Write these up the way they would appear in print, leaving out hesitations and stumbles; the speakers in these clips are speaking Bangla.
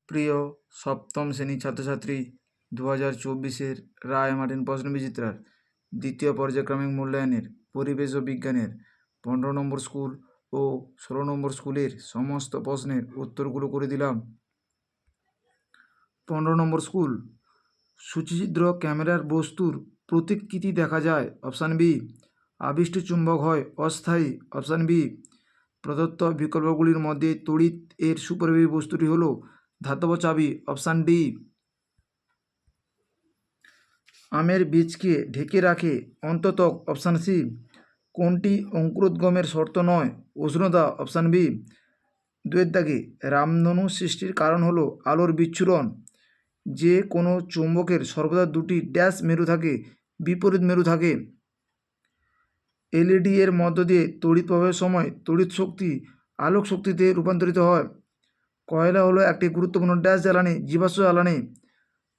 প্রিয় সপ্তম শ্রেণীর ছাত্রছাত্রী, 2024-এর রায় মার্টিন প্রশ্ন বিচিত্রার দ্বিতীয় পর্যায়ক্রমিক মূল্যায়নের পরিবেশ ও বিজ্ঞানের 15 নম্বর স্কুল ও 16 নম্বর স্কুলের সমস্ত প্রশ্নের উত্তরগুলো করে দিলাম। 15 নম্বর স্কুল, সূচিচিত্র ক্যামেরার বস্তুর প্রতিকৃতি দেখা যায়। Option B. আবিষ্ট চুম্বক হয় অস্থায়ী। Option B. প্রদত্ত বিকল্পগুলির মধ্যে তড়িৎ এর সুপরিবাহী বস্তুটি হলো ধাতব চাবি। Option D. আমের বীজকে ঢেকে রাখে অন্ততক। Option C. কোনটি অঙ্কুরোদ্গমের শর্ত নয়? উষ্ণতা। Option B. দুয়ের দাগে রামধনু সৃষ্টির কারণ হলো আলোর বিচ্ছুরণ। যে কোনো চুম্বকের সর্বদা দুটি ড্যাশ মেরু থাকে, বিপরীত মেরু থাকে। এলইডি এর মধ্য দিয়ে তড়িৎ প্রবাহের সময় তড়িৎ শক্তি আলোক শক্তিতে রূপান্তরিত হয়। কয়লা হলো একটি গুরুত্বপূর্ণ ড্যাশ জ্বালানি, জীবাশ্ম জ্বালানি।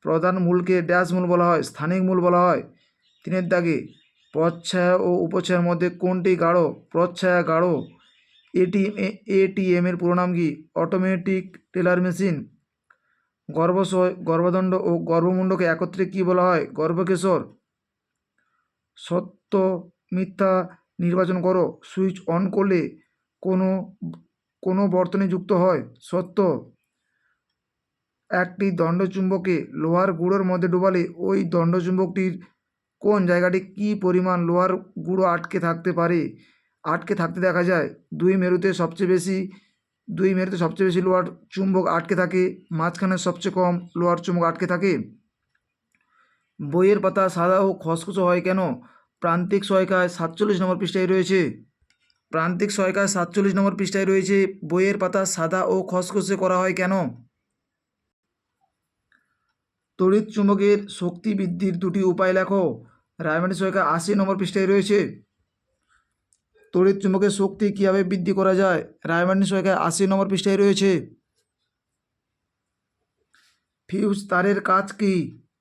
প্রধান মূলকে ড্যাশ মূল বলা হয়? স্থানিক মূল বলা হয়। তিনের দাগে প্রচ্ছায়া ও উপছায়ার মধ্যে কোনটি গাঢ়? প্রচ্ছায়া গাঢ়। এটিএম এর পুরো নাম কি? Automatic teller machine. গর্ভাশয়, গর্ভদণ্ড ও গর্ভমুণ্ডকে একত্রে কি বলা হয়? গর্ভকেশর। সত্য মিথ্যা নির্বাচন করো। সুইচ অন করলে কোনো কোনো বর্তনী যুক্ত হয়? সত্য। একটি দণ্ডচুম্বকে লোহার গুঁড়োর মধ্যে ডোবালে ওই দণ্ডচুম্বকটির কোন জায়গাটি কী পরিমাণ লোহার গুঁড়ো আটকে থাকতে দেখা যায়? দুই মেরুতে সবচেয়ে বেশি লোহার চুম্বক আটকে থাকে, মাঝখানে সবচেয়ে কম লোহার চুম্বক আটকে থাকে। বইয়ের পাতা সাদা ও খসখসে হয় কেন? প্রান্তিক সহায়িকায় 47 নম্বর পৃষ্ঠায় রয়েছে। প্রান্তিক সহায়িকায় 47 নম্বর পৃষ্ঠায় রয়েছে বইয়ের পাতা সাদা ও খসখসে করা হয় কেন? তড়িৎ চুম্বকের শক্তি বৃদ্ধির দুটি উপায় লেখো। রায়মার্টিন সহায়িকা 80 নম্বর পৃষ্ঠায় রয়েছে। তড়িৎ চুম্বকের শক্তি কীভাবে বৃদ্ধি করা যায়? রায়মার্টিন সহায়িকায় 80 নম্বর পৃষ্ঠায় রয়েছে। ফিউজ তারের কাজ কি?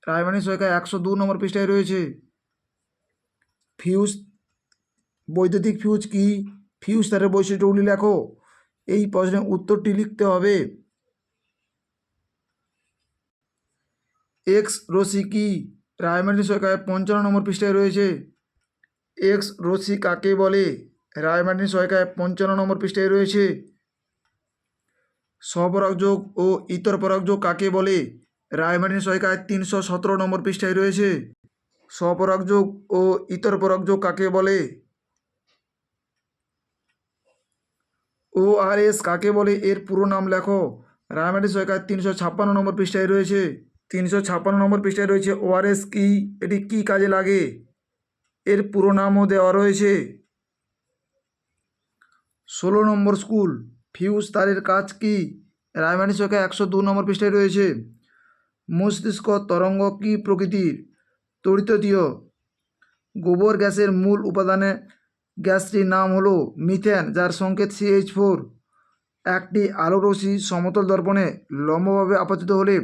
রায়মার্টিন সহায়িকায় 102 নম্বর পৃষ্ঠায় রয়েছে। বৈদ্যুতিক ফিউজ কি? ফিউজ তারের বৈশিষ্ট্যগুলি লেখো। এই প্রশ্নের উত্তরটি লিখতে হবে। এক্স রশ্মি কি? রায়মার্টিন সহায়িকায় 55 নম্বর পৃষ্ঠায় রয়েছে। এক্স রশ্মি কাকে বলে? রায়মার্টিন সহায়িকায় 55 নম্বর পৃষ্ঠায় রয়েছে। স্বপরাগযোগ ও ইতর পরাগযোগ কাকে বলে? রায়মার্টিন সহায়িকায় 317 নম্বর পৃষ্ঠায় রয়েছে। স্বপরাগযোগ ও ইতর পরাগযোগ কাকে বলে? ORS কাকে বলে? এর পুরো নাম লেখো। রায়মার্টিন সহায়িকায় 356 নম্বর পৃষ্ঠায় রয়েছে। 356 নম্বর পৃষ্ঠায় রয়েছে ORS কি, এটি কি কাজে লাগে, এর পুরো নামও দেওয়া রয়েছে। 16 নম্বর স্কুল, ফিউজ তারের কাজ কি? রায়মার্টিন সহায়িকায় 102 নম্বর পৃষ্ঠায় রয়েছে। মস্তিষ্ক তরঙ্গ কি প্রকৃতির? তড়িৎদ্বীয়। গোবর গ্যাসের মূল উপাদানে গ্যাসটির নাম হলো মিথেন, যার সংকেত CH4। একটি আলোরশ্মি সমতল দর্পণে লম্বভাবে আপতিত হলে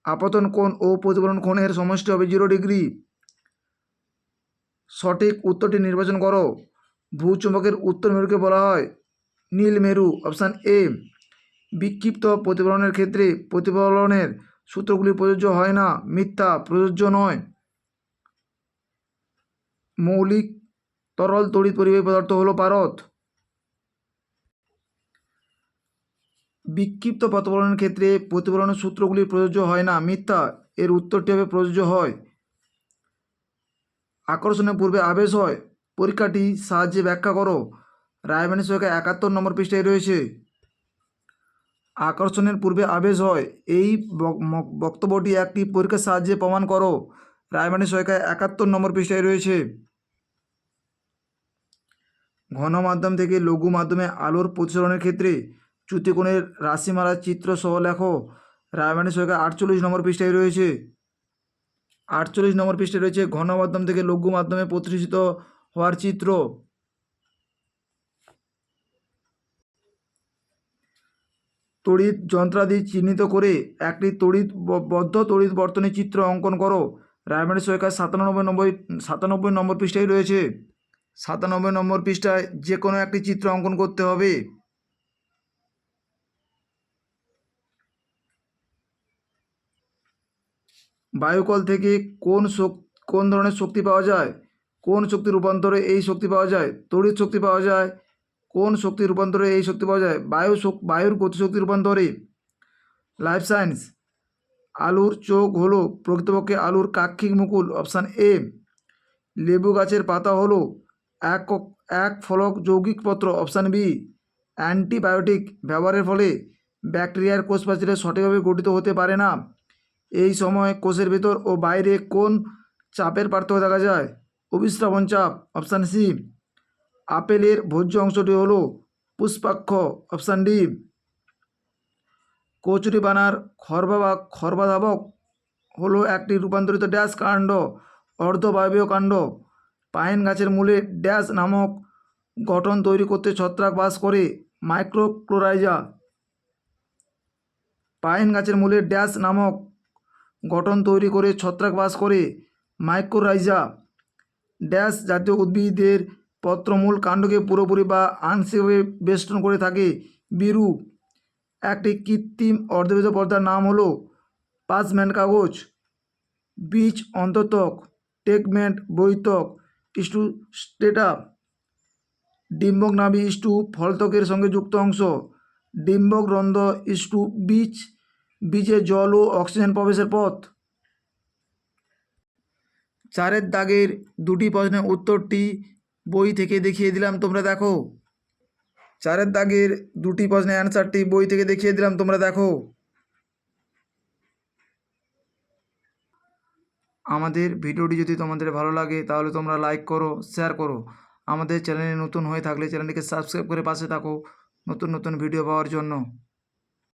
আপতন কোণ ও প্রতিফলন কোণের সমষ্টি হবে 0 ডিগ্রি। সঠিক উত্তরটি নির্বাচন করো। ভূচুম্বকের উত্তর মেরুকে বলা হয় নীল মেরু। Option A. বিক্ষিপ্ত প্রতিফলনের ক্ষেত্রে প্রতিফলনের সূত্রগুলি প্রযোজ্য হয় না। মিথ্যা, প্রযোজ্য নয়। মৌলিক তরল তড়িৎ পরিবাহী পদার্থ হলো পারদ। বিক্ষিপ্ত প্রতিফলনের ক্ষেত্রে প্রতিফলনের সূত্রগুলি প্রযোজ্য হয় না। মিথ্যা, এর উত্তরটি হবে প্রযোজ্য হয়। আকর্ষণের পূর্বে আবেশ হয়, পরীক্ষাটি সাহায্যে ব্যাখ্যা করো। রায়মার্টিন সহায়িকায় 71 নম্বর পৃষ্ঠায় রয়েছে। আকর্ষণের পূর্বে আবেশ হয়, এই বক্তব্যটি একটি পরীক্ষার সাহায্যে প্রমাণ করো। রায়মার্টিন সহায়িকায় 71 নম্বর পৃষ্ঠায় রয়েছে। ঘন মাধ্যম থেকে লঘু মাধ্যমে আলোর প্রতিসরণের ক্ষেত্রে চ্যুতিকোণের রাশিমালার চিত্র সহ লেখো। রায়মার্টিন সহায়িকায় 48 নম্বর পৃষ্ঠায় রয়েছে। 48 নম্বর পৃষ্ঠায় রয়েছে ঘন মাধ্যম থেকে লঘু মাধ্যমে প্রতিসরিত হওয়ার চিত্র। তড়িৎ যন্ত্রাদি চিহ্নিত করে একটি বদ্ধ তড়িৎ বর্তনী চিত্র অঙ্কন করো। রায়মার্টিন সহায়িকায় 97 নম্বর পৃষ্ঠায় রয়েছে। 97 নম্বর পৃষ্ঠায় যে কোনো একটি চিত্র অঙ্কন করতে হবে। বায়ুকল থেকে কোন ধরনের শক্তি পাওয়া যায়? কোন শক্তির রূপান্তরে এই শক্তি পাওয়া যায়? তড়িৎ শক্তি পাওয়া যায়। কোন শক্তির রূপান্তরে এই শক্তি পাওয়া যায়? বায়ুর গতিশক্তি রূপান্তরে। Life science. আলুর চোখ হলো প্রকৃতপক্ষে আলুর কাক্ষিক মুকুল, অপশান এ। লেবু গাছের পাতা হলো এক এক ফলক যৌগিক পত্র, অপশান বি। অ্যান্টিবায়োটিক ব্যবহারের ফলে ব্যাকটেরিয়ার কোষ প্রাচীর সঠিকভাবে গঠিত হতে পারে না। এই সময় কোষের ভেতর ও বাইরে কোন চাপের পার্থক্য দেখা যায়? অভিস্রবণ চাপ, অপশান সি। আপেলের ভোজ্য অংশটি হলো পুষ্পাক্ষ, অপশান ডি। কচুরিপানার খর্বাধাবক হলো একটি রূপান্তরিত ড্যাশ কাণ্ড, অর্ধবায়বীয় কাণ্ড। পাইন গাছের মূলে ড্যাশ নামক গঠন তৈরি করতে ছত্রাক বাস করে, মাইক্রোক্লোরাইজা। পাইন গাছের মূলে ড্যাশ নামক গঠন তৈরি করে ছত্রাক বাস করে, মাইক্রোরাইজা। ড্যাশ জাতীয় উদ্ভিদের পত্রমূল কাণ্ডকে পুরোপুরি বা আংশিকভাবে বেষ্টন করে থাকে, বিরু। একটি কৃত্রিম অর্ধবেদ পর্দার নাম হলো পার্চমেন্ট কাগজ। বীজ অন্ততক, টেগমেন্ট বহিতক, স্টেটা। ডিম্বক নাভি ফলত্বকের সঙ্গে যুক্ত অংশ। ডিম্বক রন্ধ্র বীজে জল ও অক্সিজেন প্রবেশের পথ। 4 দাগের দুটি প্রশ্নের উত্তরটি বই থেকে দেখিয়ে দিলাম, তোমরা দেখো। 4 দাগের দুটি প্রশ্নের অ্যান্সারটি বই থেকে দেখিয়ে দিলাম, তোমরা দেখো। আমাদের ভিডিওটি যদি তোমাদের ভালো লাগে তাহলে তোমরা লাইক করো, শেয়ার করো। আমাদের চ্যানেলে নতুন হয়ে থাকলে চ্যানেলটিকে সাবস্ক্রাইব করে পাশে থাকো নতুন নতুন ভিডিও পাওয়ার জন্য।